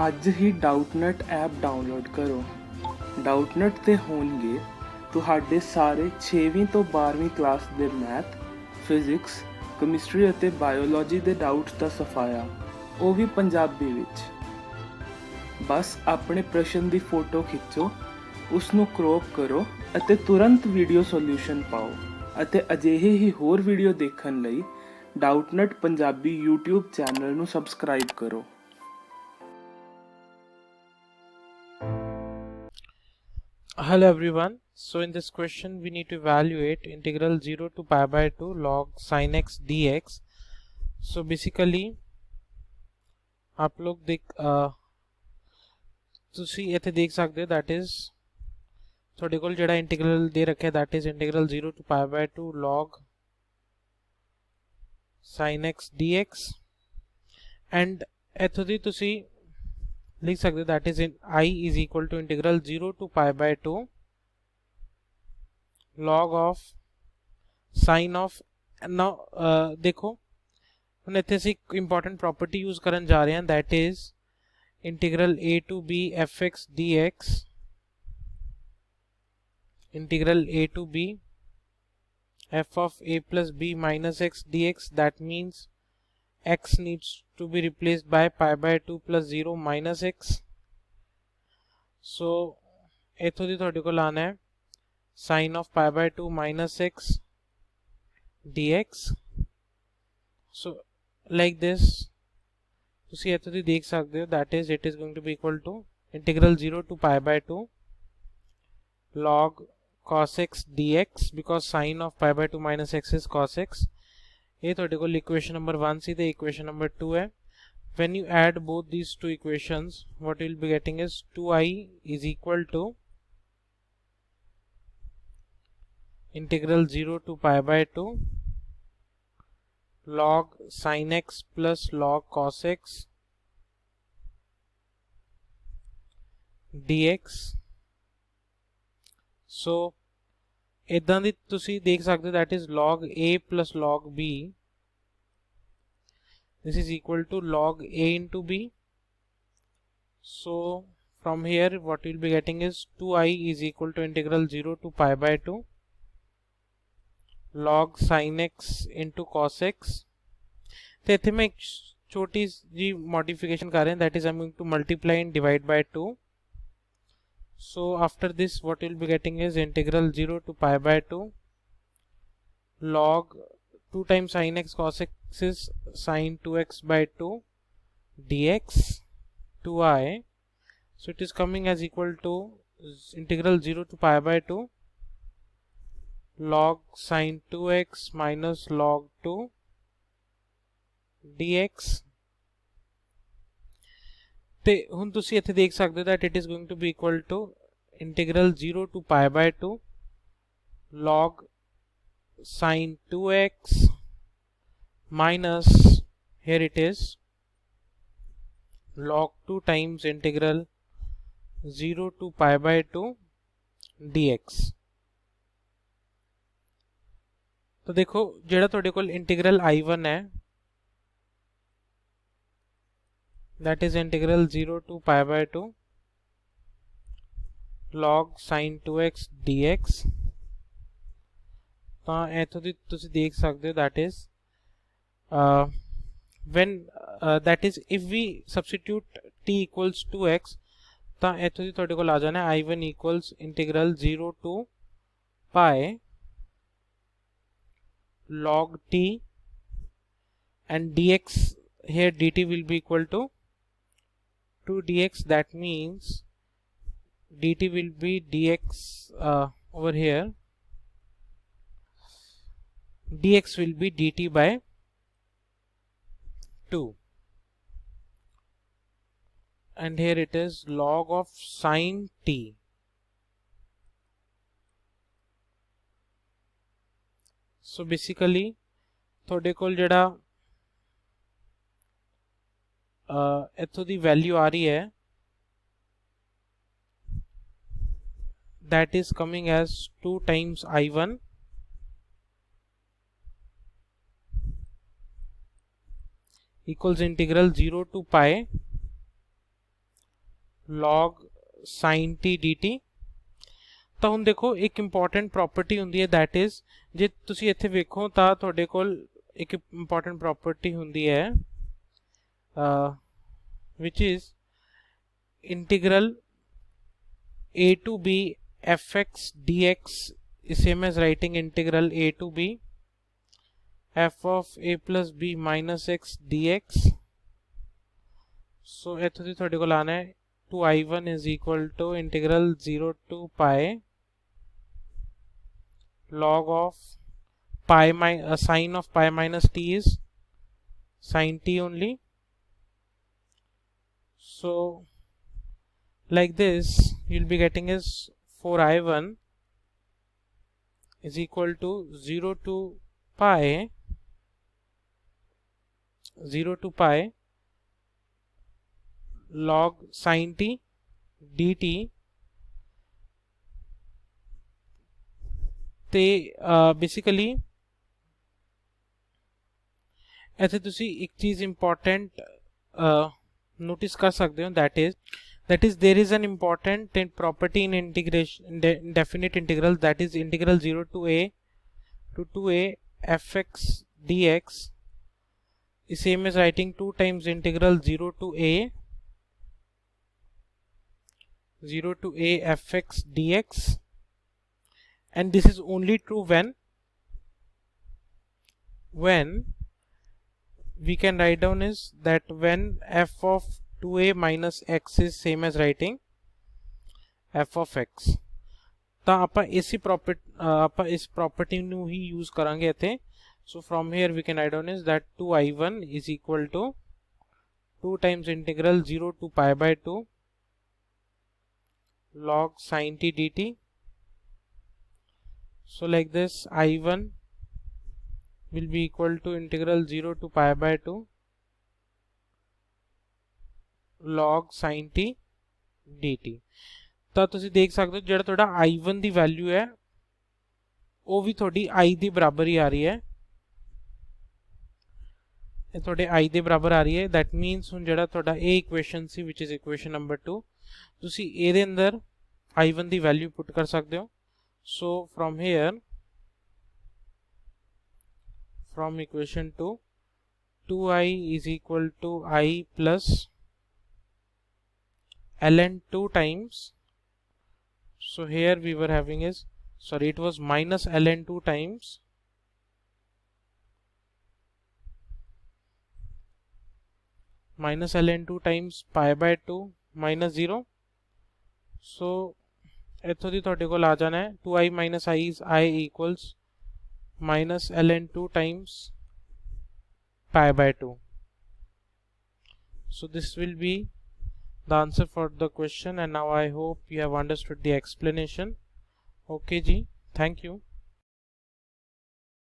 ਅੱਜ ਹੀ Doubtnut app download ਕਰੋ। ਡਾਊਟਨਟ ਤੇ ਹੋਣਗੇ ਤੁਹਾਡੇ ਸਾਰੇ 6ਵੀਂ ਤੋਂ 12ਵੀਂ ਕਲਾਸ ਦੇ ਮੈਥ, ਫਿਜ਼ਿਕਸ, ਕੈਮਿਸਟਰੀ ਅਤੇ ਬਾਇਓਲੋਜੀ ਦੇ ਡਾਊਟਸ ਦਾ ਸਫਾਇਆ, ਉਹ ਵੀ ਪੰਜਾਬੀ ਵਿੱਚ। ਬਸ ਆਪਣੇ ਪ੍ਰਸ਼ਨ ਦੀ ਫੋਟੋ ਖਿੱਚੋ, ਉਸ ਨੂੰ ਕ੍ਰੌਪ ਕਰੋ ਅਤੇ ਤੁਰੰਤ ਵੀਡੀਓ ਸੋਲੂਸ਼ਨ ਪਾਓ। ਅਤੇ ਅਜਿਹੇ ਹੀ ਹੋਰ ਵੀਡੀਓ ਦੇਖਣ ਲਈ ਡਾਊਟਨਟ ਪੰਜਾਬੀ YouTube ਚੈਨਲ ਨੂੰ ਸਬਸਕ੍ਰਾਈਬ ਕਰੋ। Hello everyone. So in this question we need to evaluate integral 0 to pi by 2 log sin x dx. So basically आप लोग ਤੁਸੀਂ ਇੱਥੇ ਦੇਖ ਸਕਦੇ ਹੋ that is ਤੁਹਾਡੇ ਕੋਲ ਜਿਹੜਾ ਇੰਟੀਗਰਲ ਦੇ ਰੱਖਿਆ that is integral 0 to pi by 2 log sin x dx and ਇੱਥੋਂ ਦੀ ਤੁਸੀਂ लिख सकते that is in I is equal to integral 0 to pi by 2 log of sin of now देखो ਹੁਣ ਇੱਥੇ ਅਸੀਂ ਇੱਕ important property use ਕਰਨ ਜਾ ਰਹੇ ਹਾਂ that is integral a to b fx dx integral a to b f of a plus b minus x dx that means x needs to be replaced by pi by 2 plus 0 minus x. So ਇੱਥੋਂ ਦੀ ਤੁਹਾਡੇ ਕੋਲ ਆਣਾ ਹੈ sin of pi by 2 minus x dx. So like this ਤੁਸੀਂ ਇੱਥੋਂ ਦੀ ਦੇਖ ਸਕਦੇ ਹੋ that is it is going to be equal to integral 0 to pi by 2 log cos x dx because sin of pi by 2 minus x is cos x. ये ਤੁਹਾਡੇ ਕੋਲ equation number 1 ਸੀ ਤੇ equation number 2 है. When you add both these two equations, what you will be getting is 2i is equal to integral 0 to pi by 2 log sin x plus log cos x dx. So इदां दी तुसी देख सकते हो that is log a plus log b. This is equal to log a into b. So from here what you will be getting is 2i is equal to integral 0 to pi by 2 log sin x into cos x. तो इत्थे मैं एक छोटी जी modification कर रहे हैं that is I'm going to multiply and divide by 2. So after this what you will be getting is integral 0 to pi by 2 log 2 times sin x cos x is sin 2x by 2 dx 2i. So it is coming as equal to integral 0 to pi by 2 log sin 2x minus log 2 dx. ਤੇ ਹੁਣ ਤੁਸੀਂ ਇੱਥੇ ਦੇਖ ਸਕਦੇ ਹੋ that it is going to be equal to integral 0 to pi by 2 log sin 2x minus here it is log 2 times integral 0 to pi by 2 dx. तो देखो ਜਿਹੜਾ ਤੁਹਾਡੇ ਕੋਲ integral I1 है that is integral 0 to pi by 2 log sin 2x dx. ਤਾਂ ਇੱਥੋਂ ਦੀ ਤੁਸੀਂ ਦੇਖ ਸਕਦੇ ਹੋ that is when that is if we substitute t equals 2x ਤਾਂ ਇੱਥੋਂ ਦੀ ਤੁਹਾਡੇ ਕੋਲ ਆ ਜਾਣਾ I1 equals integral 0 to pi log t and dx here dt will be equal to 2 dx. That means dt will be dx over here dx will be dt by 2 and here it is log of sin t. So basically ਤੁਹਾਡੇ ਕੋਲ ਜਿਹੜਾ ਇੱਥੋਂ ਦੀ value ਆ ਰਹੀ ਹੈ that is coming as 2 times I1 equals integral 0 to pi log sin t dt। ਤਾਂ ਹੁਣ ਦੇਖੋ ਇੱਕ ਇੰਪੋਰਟੈਂਟ ਪ੍ਰੋਪਰਟੀ ਹੁੰਦੀ ਹੈ that is ਜੇ ਤੁਸੀਂ ਇੱਥੇ ਵੇਖੋ ਤਾਂ ਤੁਹਾਡੇ ਕੋਲ ਇੱਕ ਇੰਪੋਰਟੈਂਟ ਪ੍ਰੋਪਰਟੀ ਹੁੰਦੀ ਹੈ which is integral a to b fx dx is same as writing integral a to b f of a plus b minus x dx। so ਇੱਥੋਂ ਦੀ ਤੁਹਾਡੇ ਕੋਲ ਆਣਾ ਹੈ 2i1 is equal to integral 0 to pi log of pi sine of pi minus t is sin t only। so like this you'll be getting is 4i1 is equal to 0 to pi log sin t dt ਤੇ basically ਇੱਥੇ ਤੁਸੀਂ ਇੱਕ ਚੀਜ਼ important notice ਕਰ ਸਕਦੇ ਹੋ that is there is an important property in integration definite integral that is integral 0 to a to 2a fx dx is same as writing 2 times integral 0 to a fx dx, and this is only true when we can write down is that when f of 2a minus x is same as writing f of x। ਤਾਂ ਆਪਾਂ ਇਸ property ਨੂੰ ਹੀ use ਕਰਾਂਗੇ ਇੱਥੇ। so from here we can write down is that 2i1 is equal to 2 times integral 0 to pi by 2 log sin t dt। so like this i1 will be equal to integral 0 to pi by 2 log sin t dt। ਤਾਂ ਤੁਸੀਂ ਦੇਖ ਸਕਦੇ ਹੋ ਜਿਹੜਾ ਤੁਹਾਡਾ i1 ਦੀ value ਹੈ ਉਹ ਵੀ ਤੁਹਾਡੀ i ਦੀ ਬਰਾਬਰ ਹੀ ਆ ਰਹੀ ਹੈ, ਇਹ ਤੁਹਾਡੇ i ਦੇ ਬਰਾਬਰ ਆ ਰਹੀ ਹੈ। that means ਹੁਣ ਜਿਹੜਾ ਤੁਹਾਡਾ ਇਹ equation C which is equation number 2 ਤੁਸੀਂ ਇਹਦੇ ਅੰਦਰ i1 ਦੀ ਵੈਲਿਊ ਪੁੱਟ ਕਰ ਸਕਦੇ ਹੋ। so from here from equation 2 2i is equal to i plus ln 2 times, so here we were having is sorry it was minus ln 2 times minus ln 2 times pi by 2 minus 0। so ਇੱਥੋਂ ਦੀ ਤੁਹਾਡੇ ਕੋਲ ਆ ਜਾਣਾ ਹੈ 2i minus I is I equals minus ln 2 times pi by 2। so this will be the answer for the question, and now I hope you have understood the explanation। okay ji, thank you।